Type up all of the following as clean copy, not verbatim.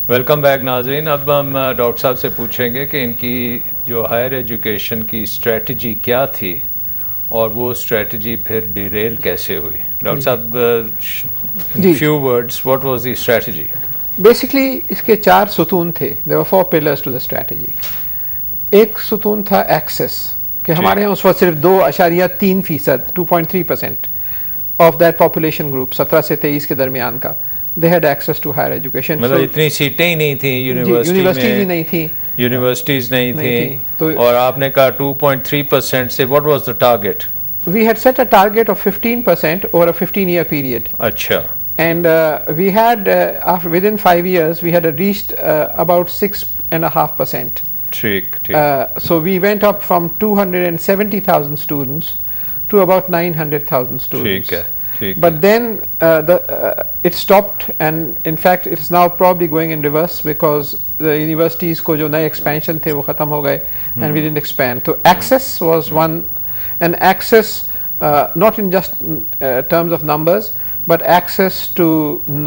Welcome back ناظرین. اب ہم ڈاکٹر صاحب سے پوچھیں گے کہ ان کی جو ہائر ایجوکیشن کی اسٹریٹجی کیا تھی اور وہ اسٹریٹجی پھر ڈیریل کیسے ہوئی. ڈاکٹر صاحب, few words, what was the strategy? Basically اس کے 4 ستون تھے. there were 4 pillars to the strategy. ایک ستون تھا ایکسیس, کہ ہمارے یہاں اس وقت صرف 2.3% 2.3% آف دیٹ پاپولیشن گروپ 17 سے 23 کے درمیان کا they had access to higher education. مطلب اتنی سیٹیں ہی نہیں تھیں یونیورسٹیز ہی نہیں تھیں, یونیورسٹیز نہیں تھیں, اور آپ نے کہا 2.3% سے what was the target? We had set a target of 15% over a 15-year period. اچھا. And we had within 5 years we had reached about 6.5%. ٹھیک. So we went up from 270,000 students to about 900,000 students. ٹھیک ہے. But then it stopped, and in fact it's now probably going in reverse because the universities ko jo naye expansion the wo khatam ho gaye and we didn't expand. So access was one, and access not in just terms of numbers, but access to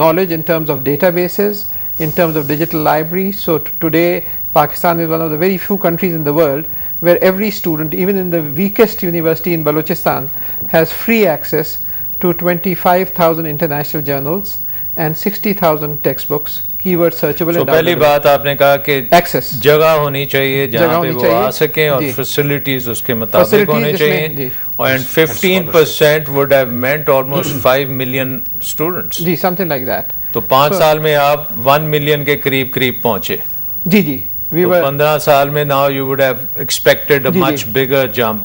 knowledge in terms of databases, in terms of digital libraries. So today Pakistan is one of the very few countries in the world where every student, even in the weakest university in Balochistan, has free access to 25,000 international journals and 60,000 textbooks, keyword searchable. So پہلی بات آپ نے کہا کہ access, جگہ ہونی چاہیے جہاں پہ وہ آ سکیں, اور فیسلٹیز اس کے مطابق ہونے چاہیے, and 15% would have meant almost 5 million students. G, something like that. تو 5 سال میں آپ 1 million کے قریب پہنچے. جی جی. 15 سال میں now you would have expected a much bigger jump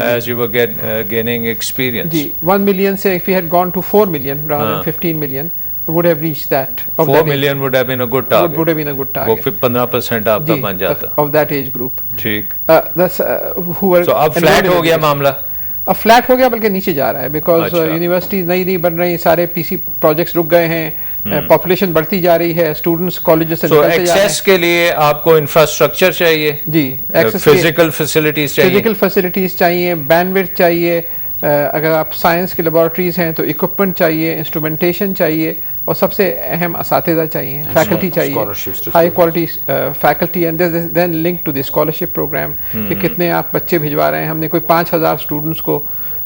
as you were gaining experience. G, 1 million سے if we had gone to 4 million rather than 15 million, would have reached that. 4 million would have been a good target. Would have been a good target. وہ 15% آپ کا بن جاتا. Of that age group. ٹھیک. That's who were. So اب flat ہو گیا معاملہ. اب flat ہو گیا, بلکہ نیچے جا رہا ہے بیکاز یونیورسٹیز نئی بن رہی ہیں, سارے پی سی پروجیکٹس رک گئے ہیں, پاپولیشن بڑھتی جا رہی ہے, اسٹوڈنٹس کالجز سے نکلتے جا رہے ہیں. ایکسیس کے لیے آپ کو انفراسٹرکچر چاہیے. جی, فزیکل فیسلٹیز چاہیے. فزیکل فیسلٹیز چاہیے, بینڈ وڈتھ چاہیے, اگر آپ سائنس کی لیبارٹریز ہیں تو اکوپمنٹ چاہیے, انسٹرومنٹیشن چاہیے, اور سب سے اہم اساتذہ چاہیے, فیکلٹی چاہیے, high quality faculty. And then link to the scholarship programme, کہ کتنے آپ بچے بھجوا رہے ہیں. ہم نے کوئی 5,000 اسٹوڈنٹس کو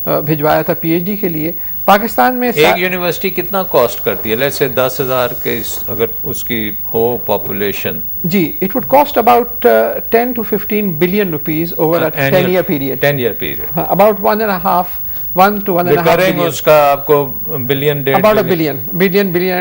بھجوایا تھا پی ایچ ڈی کے لیے. پاکستان میں ایک یونیورسٹی کتنا کاسٹ کرتی ہے؟ لیٹس سے 10,000 کے اگر اس کی ہو پاپولیشن. جی, it would cost about 10 to 15 billion rupees over a 10-year period. 10-year period. About 1 to 1.5 billion. اس کا آپ کو billion, about a billion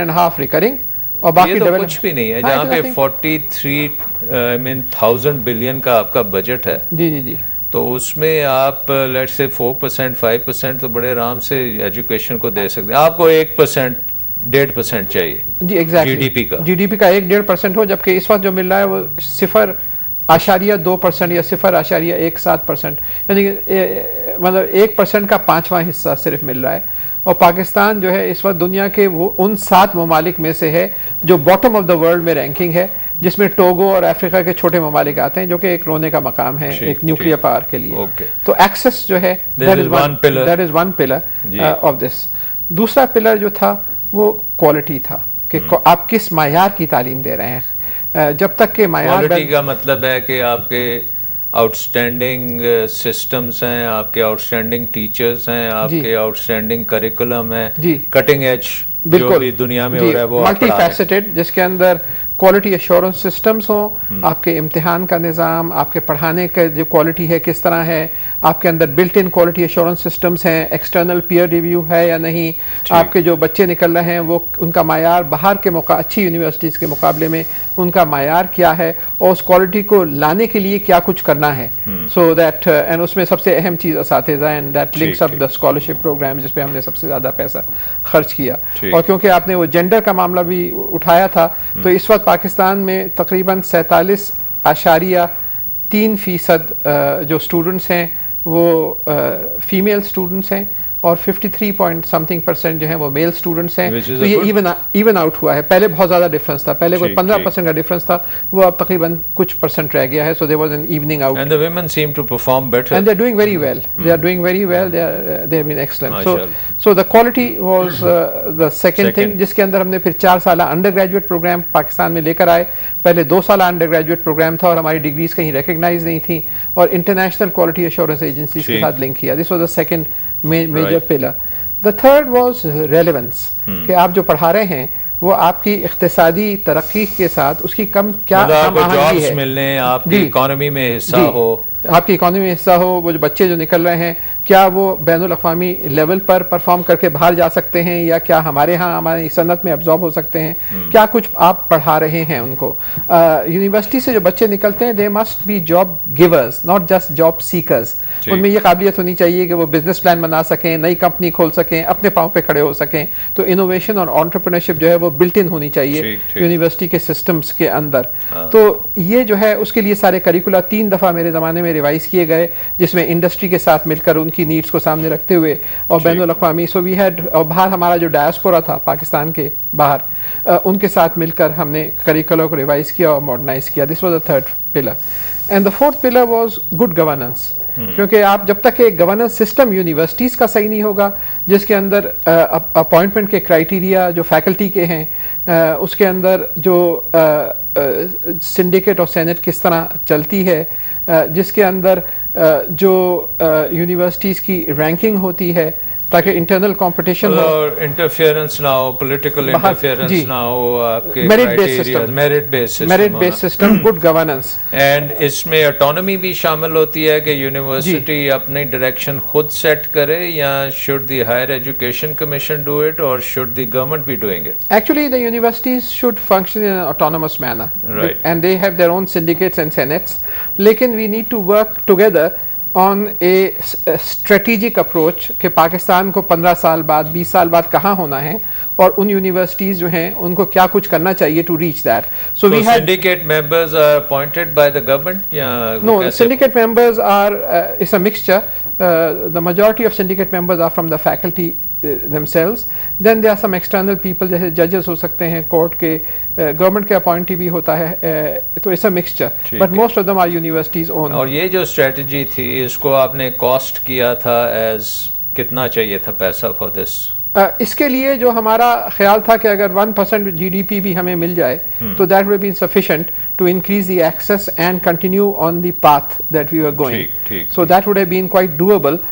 and a half recurring. اور باقی تو کچھ بھی نہیں ہے جہاں پہ 43,000 billion کا آپ کا بجٹ ہے. جی جی جی. تو اس میں آپ لیٹ سے 4% 5% تو بڑے آرام سے ایجوکیشن کو دے سکتے ہیں. آپ کو 1% 1.5% چاہیے. جی ایگزیکٹلی. جی ڈی پی کا 1.5% ہو, جبکہ اس وقت جو مل رہا ہے وہ 0.2% یا 0.17%, یعنی مطلب 1% کا 5واں حصہ صرف مل رہا ہے. اور پاکستان جو ہے اس وقت دنیا کے وہ ان 7 ممالک میں سے ہے جو باٹم آف دا ورلڈ میں رینکنگ ہے, جس میں ٹوگو اور افریقہ کے چھوٹے ممالک آتے ہیں, جو کہ ایک رونے کا مقام ہے ایک نیوکلیئر پاور کے لیے. تو ایکسیس جو ہے that is one pillar of this. دوسرا پلر جو تھا وہ کوالٹی تھا, کہ آپ کس معیار کی تعلیم دے رہے ہیں. جب تک کہ معیار, کوالٹی کا مطلب ہے کہ آپ کے آؤٹ اسٹینڈنگ سسٹمز ہیں, آپ کے آؤٹ اسٹینڈنگ ٹیچرز ہیں, آپ کے آؤٹ اسٹینڈنگ کریکولم ہے, کٹنگ ایج جو بھی دنیا میں ہو رہا ہے وہ ملٹی فیسٹڈ, جس کے اندر کوالٹی ایشورنس سسٹمز ہوں, آپ کے امتحان کا نظام, آپ کے پڑھانے کا جو کوالٹی ہے کس طرح ہے, آپ کے اندر built in quality assurance systems ہیں, ایکسٹرنل پیئر ریویو ہے یا نہیں, آپ کے جو بچے نکل رہے ہیں وہ ان کا معیار باہر کے اچھی یونیورسٹیز کے مقابلے میں ان کا معیار کیا ہے, اور اس کوالٹی کو لانے کے لیے کیا کچھ کرنا ہے. سو دیٹ, اینڈ اس میں سب سے اہم چیز اساتذہ, and that links up the scholarship programme, جس پہ ہم نے سب سے زیادہ پیسہ خرچ کیا. اور کیونکہ آپ نے وہ جینڈر کا معاملہ بھی اٹھایا تھا, تو اس وقت پاکستان میں تقریباً 47.3% جو اسٹوڈنٹس ہیں وہ فیمیل اسٹوڈنٹس ہیں, اور 53% جو ہیں وہ میل اسٹوڈنٹس ہیں. تو یہ good ایون آؤٹ ہوا ہے. پہلے بہت زیادہ ڈفرینس تھا, پہلے کوئی 15% کا ڈفرینس تھا, وہ اب تقریباً کچھ پرسنٹ رہ گیا ہے. So there was an evening out. And the women seem to perform better. And they are doing very well. They are doing very well. They have been excellent. So the quality was the second thing, جس کے اندر ہم نے پھر 4 سالہ under graduate programme Pakistan میں لے کر آئے. پہلے 2 سالہ انڈر گریجویٹ پروگرام تھا اور ہماری ڈگریز کہیں ریکگنائز نہیں تھیں, اور انٹرنیشنل کوالٹی ایشورنس ایجنسیز کے ساتھ لنک کیا. This was the second major pillar. The third was relevance, کہ آپ جو پڑھا رہے ہیں وہ آپ کی اقتصادی ترقی کے ساتھ اس کی کیا ہم آہنگی ہے, ملنے, آپ کی اکانومی میں حصہ ہو, آپ کی اکانومی میں حصہ ہو. وہ جو بچے جو نکل رہے ہیں کیا وہ بین الاقوامی لیول پر پرفارم کر کے باہر جا سکتے ہیں, یا کیا ہمارے ہاں ہماری صنعت میں ابزارب ہو سکتے ہیں, کیا کچھ آپ پڑھا رہے ہیں ان کو. یونیورسٹی سے جو بچے نکلتے ہیں they must be job givers, not just job seekers. ان میں یہ قابلیت ہونی چاہیے کہ وہ بزنس پلان بنا سکیں, نئی کمپنی کھول سکیں, اپنے پاؤں پہ کھڑے ہو سکیں. تو انوویشن اور انٹرپرینرشپ جو ہے وہ بلٹ ان ہونی چاہیے یونیورسٹی کے سسٹمز کے اندر. تو یہ جو ہے اس کے لیے سارے کریکولا 3 دفعہ میرے زمانے میں ریوائز کیے گئے, جس میں انڈسٹری کے ساتھ مل کر ان کی نیڈس کو سامنے رکھتے ہوئے, اور بین الاقوامی. سو وی ہیڈ, اور باہر ہمارا جو ڈائسپورا تھا پاکستان کے باہر, ان کے ساتھ مل کر ہم نے کریکولر کو ریوائز کیا اور ماڈرنائز کیا. This was the third pillar. And the fourth pillar was good governance, کیونکہ آپ جب تک ایک گورننس سسٹم یونیورسٹیز کا صحیح نہیں ہوگا, جس کے اندر اپوائنٹمنٹ کے کرائٹیریا جو فیکلٹی کے ہیں, اس کے اندر جو سنڈیکیٹ اور سینٹ کس طرح چلتی ہے, جس کے اندر جو یونیورسٹیز کی رینکنگ ہوتی ہے, تاکہ انٹرنل کمپٹیشن ہو, انٹرفیئرنس نہ ہو, پولیٹیکل انٹرفیئرنس نہ ہو, آپ کے merit base system, good governance. And اس میں اٹانومی بھی شامل ہوتی ہے کہ یونیورسٹی اپنی ڈائریکشن خود سیٹ کرے, یا should the higher education commission do it, اور should the government be doing it? Actually the universities should function in an autonomous manner, right, and they have their own syndicates and senates. Lekin we need to work together on a strategic approach کہ پاکستان کو 15 سال بعد 20 سال بعد کہاں ہونا ہے, اور ان یونیورسٹیز جو ہیں ان کو کیا کچھ کرنا چاہیے to reach that. So we had syndicate members are appointed by the government? No, syndicate members are it's a mixture. The majority of syndicate members are from the faculty themselves. Then there are some external people, جیسے judges ہو سکتے ہیں court کے, government کے اپوائنٹی بھی ہوتا ہے. تو it's a mixture, but most of them are universities own. اور یہ جو اسٹریٹجی تھی اس کو آپ نے کاسٹ کیا تھا ایز کتنا چاہیے تھا پیسہ فار دس؟ اس کے لیے جو ہمارا خیال تھا کہ اگر 1% جی ڈی پی بھی ہمیں مل جائے تو that would have been sufficient to increase the access and continue on the path that we were going. So that would have been quite doable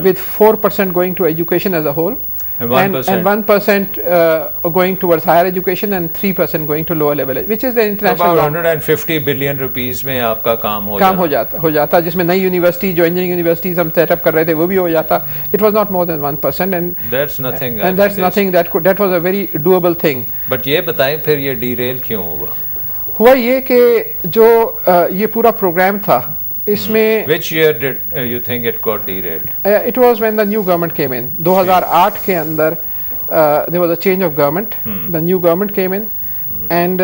with 4% going to education as a whole, and 1% going towards higher education, and 3% going to lower level, which is the international. About 150 billion rupees میں آپ کا کام ہو جاتا, جس میں نئی university جو engineering universities ہم set up کر رہے تھے وہ بھی ہو جاتا. It was not more than 1%, and that's nothing that was a very doable thing. But یہ بتائیں پھر یہ ڈی ریل کیوں ہوا یہ کہ جو یہ پورا پروگرام تھا اس میں which year did you think it got derailed? It was when the new government came in. 2008 کے اندر there was a change of government. The new government came in, and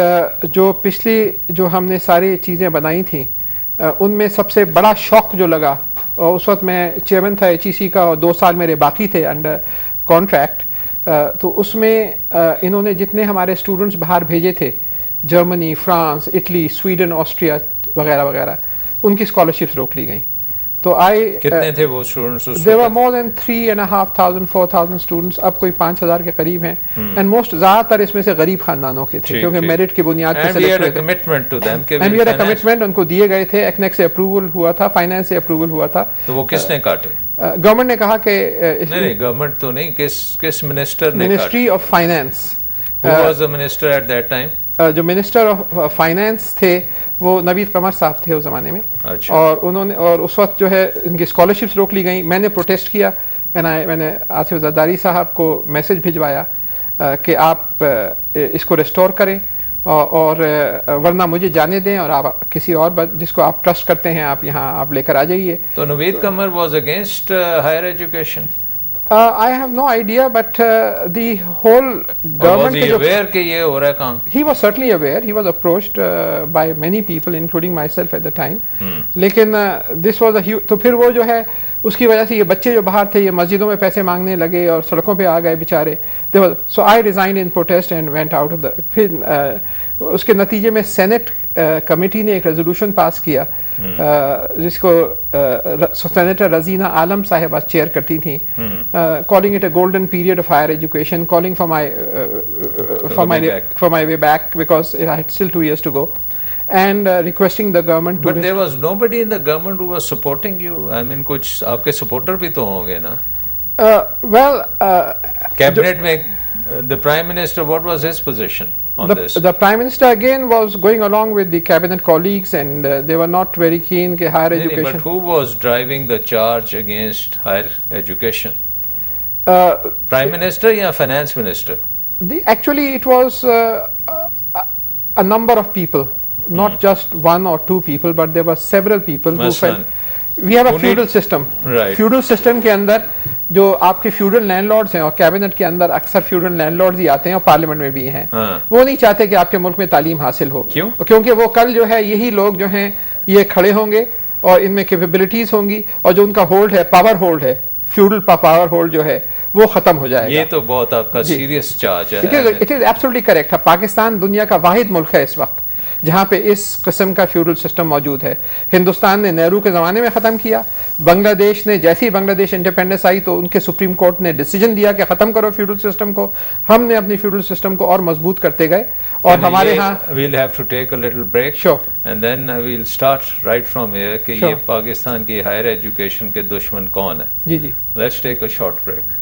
جو پچھلی جو ہم نے ساری چیزیں بنائی تھیں ان میں سب سے بڑا شوق جو لگا, اور اس وقت میں چیئرمین تھا ایچ ای سی کا اور 2 سال میرے باقی تھے انڈر کانٹریکٹ, تو اس میں انہوں نے جتنے ہمارے اسٹوڈنٹس باہر بھیجے تھے, Germany, France, Italy, Sweden, Austria وغیرہ وغیرہ, ان کی اسکالرشپس روک لی گئیں. تو کتنے تھے وہ students? there were more than 3,500 4,000 students, اب کوئی 5,000 کے قریب ہیں, اینڈ موسٹ زیادہ تر اس میں سے غریب خاندانوں کے تھے کیونکہ میرٹ کی بنیاد پہ سلیکٹ ہوئے تھے. And we had a commitment, ان کو دیے گئے تھے, ایکنیک سے اپروول ہوا تھا, فائنانس سے اپروول ہوا تھا. تو وہ کس نے کاٹے؟ گورنمنٹ نے کہا کہ نہیں, گورنمنٹ تو نہیں, کس منسٹر نے؟ Ministry of finance. Who was the minister at that time? جو منسٹر آف فائنانس تھے وہ نوید قمر صاحب تھے اس زمانے میں, اور انہوں نے, اور اس وقت جو ہے ان کی اسکالرشپس روک لی گئیں. میں نے پروٹیسٹ کیا, میں نے آصف زرداری صاحب کو میسج بھجوایا کہ آپ اس کو ریسٹور کریں, اور ورنہ مجھے جانے دیں, اور آپ کسی اور جس کو آپ ٹرسٹ کرتے ہیں آپ یہاں آپ لے کر آ جائیے. تو Naveed Qamar was against higher education? I have no idea, but the whole government. Was he aware کہ یہ ہو رہا ہے کام؟ He was certainly aware. He was approached by many people, including myself at the time. لیکن this was a huge. تو پھر وہ جو ہے اس کی وجہ سے یہ بچے جو باہر تھے یہ مسجدوں میں پیسے مانگنے لگے اور سڑکوں پہ آ گئے بیچارے. So I resigned in protest and went out of the. پھر اس کے نتیجے میں سینٹ کمیٹی نے ایک ریزولوشن پاس کیا جس کو سینیٹر رزینہ عالم صاحبہ چیئر کرتی تھیں, calling it a golden period of higher education, calling for my way back because I had still 2 years to go, and requesting the government to. But there was nobody in the government who was supporting you. I mean, کچھ آپ کے supporter بھی تو ہوں گے نا. Well, cabinet میں the prime minister, what was his position on this? The prime minister again was going along with the cabinet colleagues, and they were not very keen کہ higher education. But who was driving the charge against higher education? Prime minister یا finance minister? Actually it was a number of people, not just one or two people, but there were several people who felt we have a feudal system. Right. Feudal system کے اندر جو آپ کے feudal land Lord's ہیں اور cabinet کے اندر اکثر feudal land Lords ہی آتے ہیں اور پارلیمنٹ میں بھی ہیں, وہ نہیں چاہتے کہ آپ کے ملک میں تعلیم حاصل ہو. کیوں؟ کیونکہ وہ کل جو ہے یہی لوگ جو ہیں یہ کھڑے ہوں گے اور ان میں کیپیبلٹیز ہوں گی, اور جو ان کا ہولڈ ہے, پاور ہولڈ ہے, فیوڈل پاور ہولڈ جو ہے وہ ختم ہو جائے گا. یہ تو بہت آپ کا سیریس چارج ہے. It is absolutely correct. Pakistan دنیا کا واحد ملک ہے اس وقت جہاں پہ اس قسم کا فیوڈل سسٹم موجود ہے. ہندوستان نے نہرو کے زمانے میں ختم کیا. بنگلہ دیش نے جیسی بنگلہ دیش انڈیپینڈنس آئی تو ان کے سپریم کورٹ نے ڈیسیجن دیا کہ ختم کرو فیوڈل سسٹم کو. ہم نے اپنی فیوڈل سسٹم کو اور مضبوط کرتے گئے, اور ہمارے ہاں we'll have to take a little break. Sure. And then we'll start right from here کہ یہ پاکستان کی ہائر ایجوکیشن کے دشمن کون ہیں. جی جی. Let's take a short break.